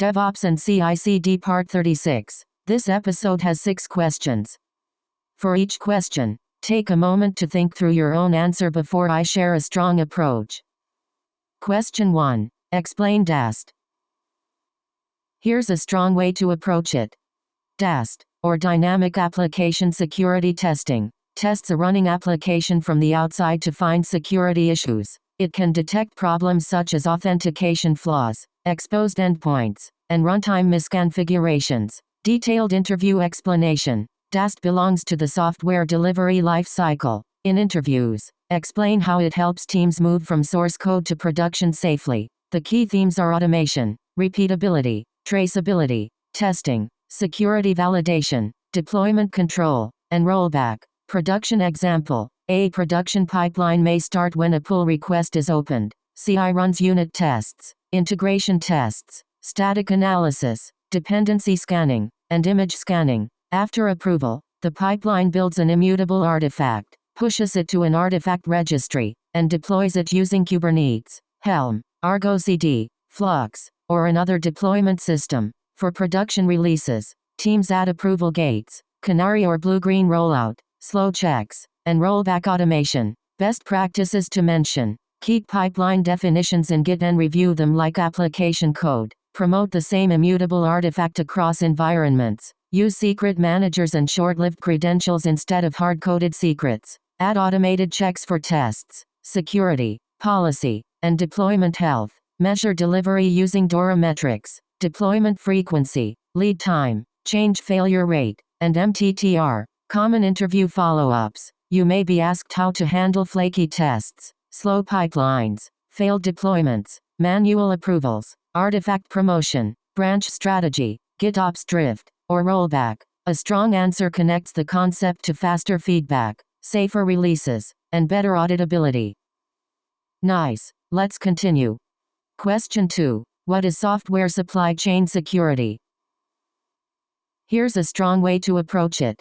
DevOps and CI/CD Part 36. This episode has 6 questions. For each question, take a moment to think through your own answer before I share a strong approach. Question 1. Explain DAST. Here's a strong way to approach it. DAST, or Dynamic Application Security Testing, tests a running application from the outside to find security issues. It can detect problems such as authentication flaws, exposed endpoints, and runtime misconfigurations. Detailed interview explanation. DAST belongs to the software delivery life cycle. In interviews, explain how it helps teams move from source code to production safely. The key themes are automation, repeatability, traceability, testing, security validation, deployment control, and rollback. Production example. A production pipeline may start when a pull request is opened. CI runs unit tests, integration tests, static analysis, dependency scanning, and image scanning. After approval, the pipeline builds an immutable artifact, pushes it to an artifact registry, and deploys it using Kubernetes, Helm, Argo CD, Flux, or another deployment system. For production releases, teams add approval gates, canary or blue-green rollout, slow checks, and rollback automation. Best practices to mention. Keep pipeline definitions in Git and review them like application code. Promote the same immutable artifact across environments. Use secret managers and short-lived credentials instead of hard-coded secrets. Add automated checks for tests, security, policy, and deployment health. Measure delivery using DORA metrics, deployment frequency, lead time, change failure rate, and MTTR. Common interview follow-ups. You may be asked how to handle flaky tests, slow pipelines, failed deployments, manual approvals, artifact promotion, branch strategy, GitOps drift, or rollback. A strong answer connects the concept to faster feedback, safer releases, and better auditability. Nice. Let's continue. Question 2. What is software supply chain security? Here's a strong way to approach it.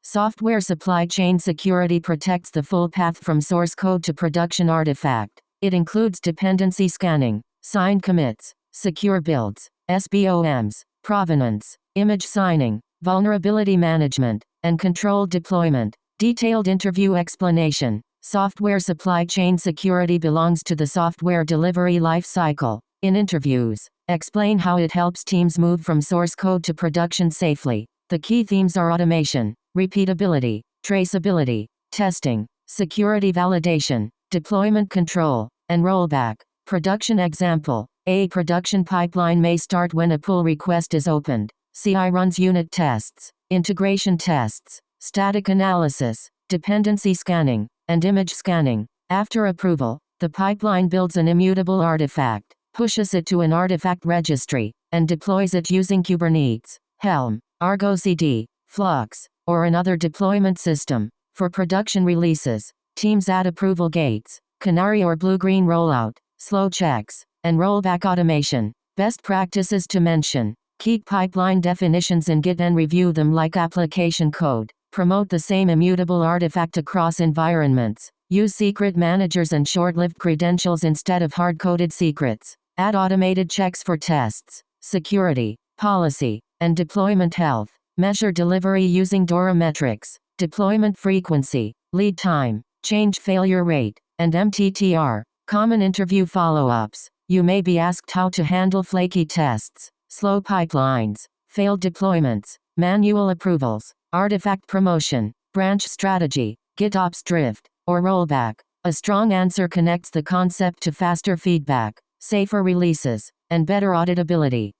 Software supply chain security protects the full path from source code to production artifact. It includes dependency scanning, signed commits, secure builds, SBOMs, provenance, image signing, vulnerability management, and controlled deployment. Detailed interview explanation. Software supply chain security belongs to the software delivery life cycle. In interviews, explain how it helps teams move from source code to production safely. The key themes are automation, repeatability, traceability, testing, security validation, deployment control, and rollback. Production example. A production pipeline may start when a pull request is opened. CI runs unit tests, integration tests, static analysis, dependency scanning, and image scanning. After approval, the pipeline builds an immutable artifact, pushes it to an artifact registry, and deploys it using Kubernetes, Helm, Argo CD, Flux, or another deployment system. For production releases, teams add approval gates, canary or blue-green rollout, slow checks, and rollback automation. Best practices to mention. Keep pipeline definitions in Git and review them like application code. Promote the same immutable artifact across environments. Use secret managers and short-lived credentials instead of hard-coded secrets. Add automated checks for tests, security, policy, and deployment health. Measure delivery using DORA metrics, deployment frequency, lead time, change failure rate, and MTTR. Common interview follow-ups. You may be asked how to handle flaky tests, slow pipelines, failed deployments, manual approvals, artifact promotion, branch strategy, GitOps drift, or rollback. A strong answer connects the concept to faster feedback, safer releases, and better auditability.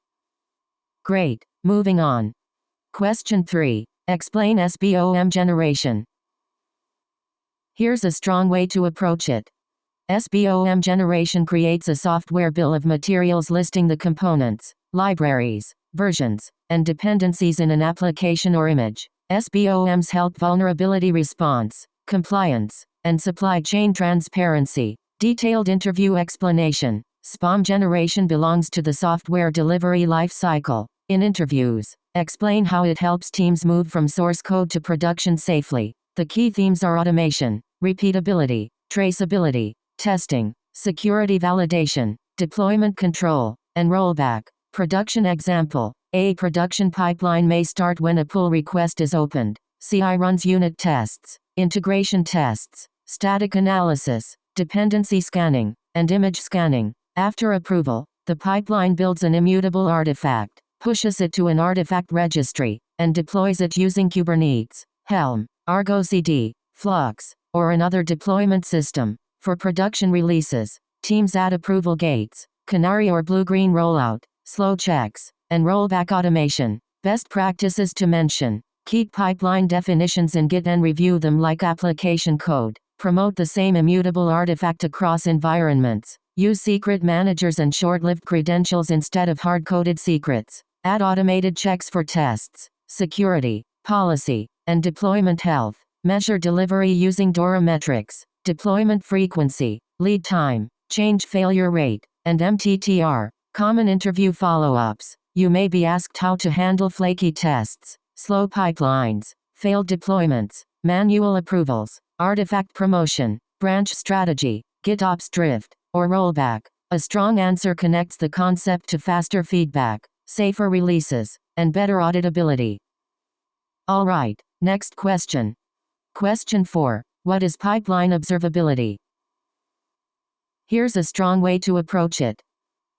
Great. Moving on. Question 3. Explain SBOM generation. Here's a strong way to approach it. SBOM generation creates a software bill of materials listing the components, libraries, versions, and dependencies in an application or image. SBOMs help vulnerability response, compliance, and supply chain transparency. Detailed interview explanation. SBOM generation belongs to the software delivery life cycle. In interviews, explain how it helps teams move from source code to production safely. The key themes are automation, repeatability, traceability, testing, security validation, deployment control, and rollback. Production example. A production pipeline may start when a pull request is opened. CI runs unit tests, integration tests, static analysis, dependency scanning, and image scanning. After approval, the pipeline builds an immutable artifact, pushes it to an artifact registry, and deploys it using Kubernetes, Helm, Argo CD, Flux, or another deployment system. For production releases, teams add approval gates, canary or blue-green rollout, slow checks, and rollback automation. Best practices to mention. Keep pipeline definitions in Git and review them like application code. Promote the same immutable artifact across environments. Use secret managers and short-lived credentials instead of hard-coded secrets. Add automated checks for tests, security, policy, and deployment health. Measure delivery using DORA metrics, deployment frequency, lead time, change failure rate, and MTTR. Common interview follow-ups. You may be asked how to handle flaky tests, slow pipelines, failed deployments, manual approvals, artifact promotion, branch strategy, GitOps drift, or rollback. A strong answer connects the concept to faster feedback, safer releases, and better auditability. Alright, next question. Question 4. What is pipeline observability? Here's a strong way to approach it.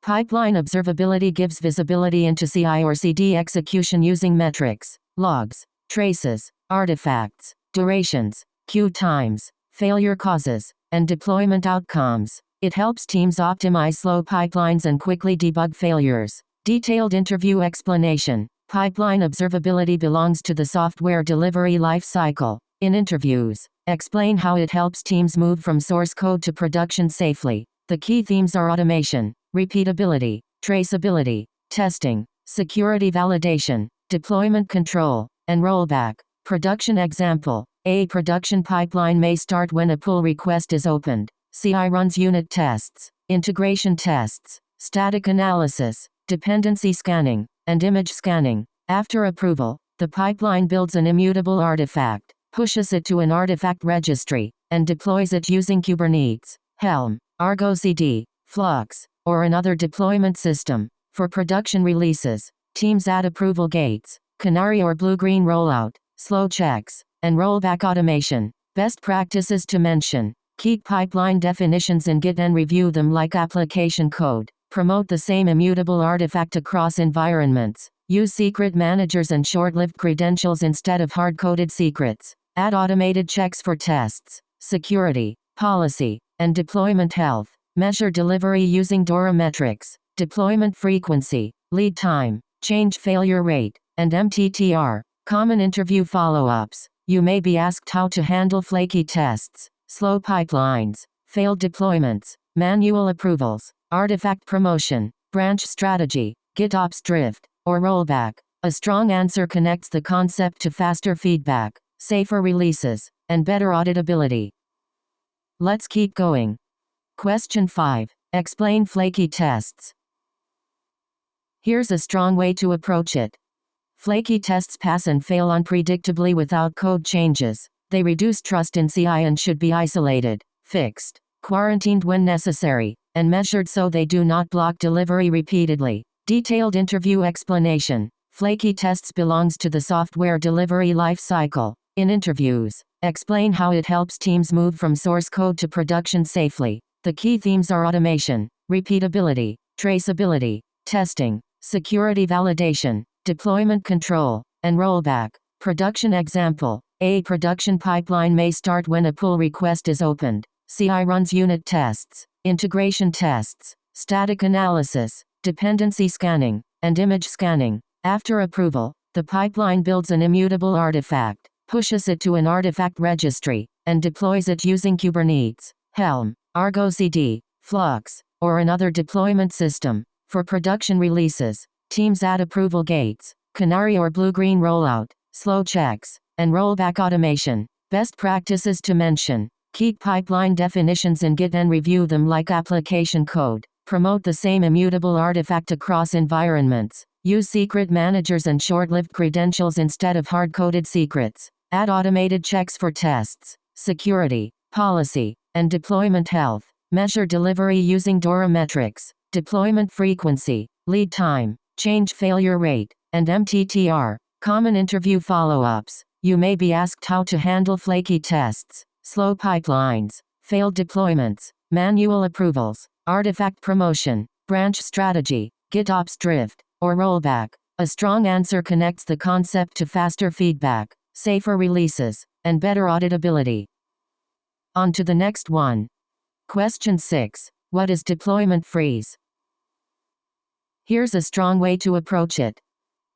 Pipeline observability gives visibility into CI or CD execution using metrics, logs, traces, artifacts, durations, queue times, failure causes, and deployment outcomes. It helps teams optimize slow pipelines and quickly debug failures. Detailed interview explanation. Pipeline observability belongs to the software delivery lifecycle. In interviews, explain how it helps teams move from source code to production safely. The key themes are automation, repeatability, traceability, testing, security validation, deployment control, and rollback. Production example. A production pipeline may start when a pull request is opened. CI runs unit tests, integration tests, static analysis, dependency scanning, and image scanning. After approval, the pipeline builds an immutable artifact, pushes it to an artifact registry, and deploys it using Kubernetes, Helm, Argo CD, Flux, or another deployment system. For production releases, teams add approval gates, canary or blue-green rollout, slow checks, and rollback automation. Best practices to mention. Keep pipeline definitions in Git and review them like application code. Promote the same immutable artifact across environments. Use secret managers and short-lived credentials instead of hard-coded secrets. Add automated checks for tests, security, policy, and deployment health. Measure delivery using DORA metrics, deployment frequency, lead time, change failure rate, and MTTR. Common interview follow-ups. You may be asked how to handle flaky tests, slow pipelines, failed deployments, manual approvals, artifact promotion, branch strategy, GitOps drift, or rollback. A strong answer connects the concept to faster feedback, safer releases, and better auditability. Let's keep going. Question 5. Explain flaky tests. Here's a strong way to approach it. Flaky tests pass and fail unpredictably without code changes. They reduce trust in CI and should be isolated, fixed, quarantined when necessary, and measured so they do not block delivery repeatedly. Detailed interview explanation. Flaky tests belongs to the software delivery lifecycle. In interviews, explain how it helps teams move from source code to production safely. The key themes are automation, repeatability, traceability, testing, security validation, deployment control, and rollback. Production example. A production pipeline may start when a pull request is opened. CI runs unit tests, integration tests, static analysis, dependency scanning, and image scanning. After approval, the pipeline builds an immutable artifact, pushes it to an artifact registry, and deploys it using Kubernetes, Helm, Argo CD, Flux, or another deployment system. For production releases, teams add approval gates, canary or blue-green rollout, slow checks, and rollback automation. Best practices to mention. Keep pipeline definitions in Git and review them like application code. Promote the same immutable artifact across environments. Use secret managers and short-lived credentials instead of hard-coded secrets. Add automated checks for tests, security, policy, and deployment health. Measure delivery using DORA metrics, deployment frequency, lead time, change failure rate, and MTTR, common interview follow-ups. You may be asked how to handle flaky tests, slow pipelines, failed deployments, manual approvals, artifact promotion, branch strategy, GitOps drift, or rollback. A strong answer connects the concept to faster feedback, safer releases, and better auditability. On to the next one. Question 6. What is deployment freeze? Here's a strong way to approach it.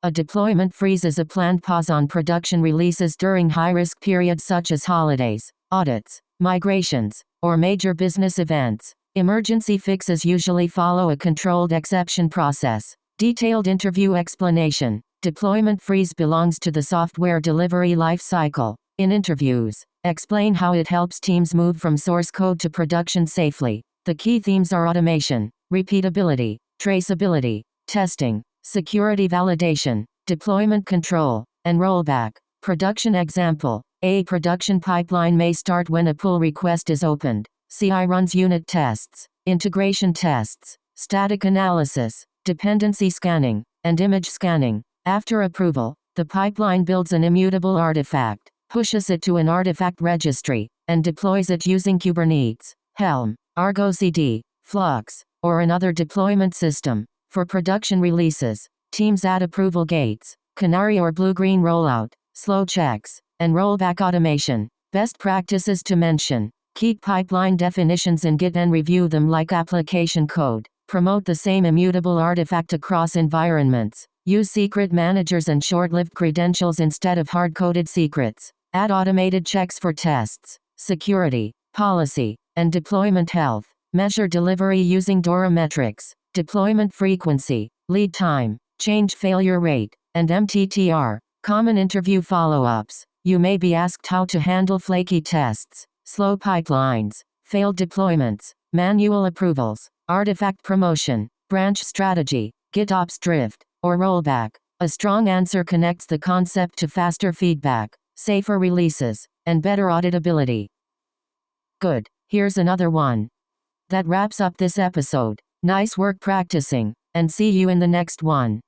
A deployment freeze is a planned pause on production releases during high-risk periods such as holidays, audits, migrations, or major business events. Emergency fixes usually follow a controlled exception process. Detailed interview explanation. Deployment freeze belongs to the software delivery life cycle. In interviews, explain how it helps teams move from source code to production safely. The key themes are automation, repeatability, traceability, testing, security validation, deployment control, and rollback. Production example. A production pipeline may start when a pull request is opened. CI runs unit tests, integration tests, static analysis, dependency scanning, and image scanning. After approval, the pipeline builds an immutable artifact, pushes it to an artifact registry, and deploys it using Kubernetes, Helm, Argo CD, Flux, or another deployment system. For production releases, teams add approval gates, canary or blue-green rollout, slow checks, and rollback automation. Best practices to mention. Keep pipeline definitions in Git and review them like application code. Promote the same immutable artifact across environments. Use secret managers and short-lived credentials instead of hard-coded secrets. Add automated checks for tests, security, policy, and deployment health. Measure delivery using DORA metrics. Deployment frequency, lead time, change failure rate, and MTTR, common interview follow-ups. You may be asked how to handle flaky tests, slow pipelines, failed deployments, manual approvals, artifact promotion, branch strategy, GitOps drift, or rollback. A strong answer connects the concept to faster feedback, safer releases, and better auditability. Good, here's another one. That wraps up this episode. Nice work practicing, and see you in the next one.